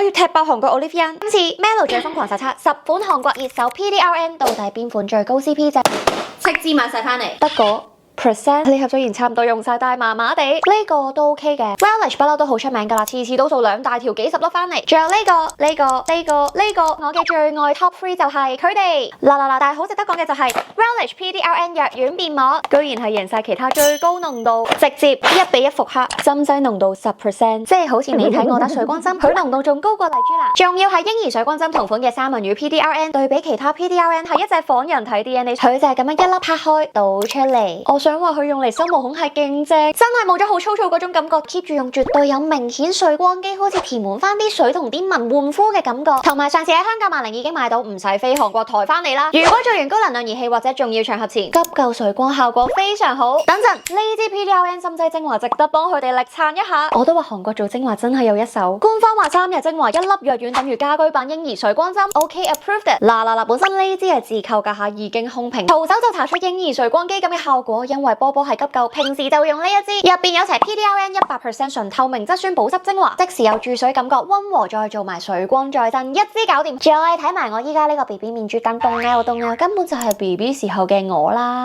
要踢爆韓國 Olivia。今次 Melo 最瘋狂實測10款韓國熱搜 PDRN， 到底邊款最高 CP 值？斥資買晒翻嚟，得個 percent， 呢盒雖然差唔多用晒，但係麻麻地。呢個都 OK嘅 ，Relish 不嬲都好出名噶啦，次次都掃2大條幾10粒翻嚟。仲有呢個，我嘅最愛 Top 3就係佢哋。嗱，但係好值得講嘅就係 Relish PDRN 藥丸面膜，居然係贏晒其他最高濃度，直接1:1復刻，針劑濃度10%，即係好似你睇我得水光針，佢濃度仲高過麗珠蘭。仲要係嬰兒水光針同款嘅三文魚 PDRN， 對比其他 PDRN 係一隻仿人體 DNA， 佢就係咁樣一粒拍開倒出嚟。我想話佢用嚟收毛孔係勁正，真係冇咗好粗糙嗰種感覺 ，keep 住用絕對有明顯水光肌，好似填滿翻啲水同啲紋換膚嘅感覺。同埋上次喺香港萬寧已經買到，唔使飛韓國抬翻嚟啦。如果做完高能量儀器或者重要場合前，急救水光效果非常好。等陣呢支 PDRN 針劑精華值得幫佢哋力撐一下。我都話韓國做精華真係有一手，官方話3日精華1粒藥丸等於家居版嬰兒水光針 ，OK approved。嗱，本身呢支係自購㗎下，已經空瓶，徒手就查出嬰兒水光肌咁嘅效果，因為波係急救，平時就用呢一支，入邊有齊 PDRN 100% 純透明質酸保濕精華，即時有注水感覺，溫和再做埋水光再震，一支搞掂。再睇埋我依家呢個 BB 面珠燈凍啊，根本就係 BB 時候嘅我啦。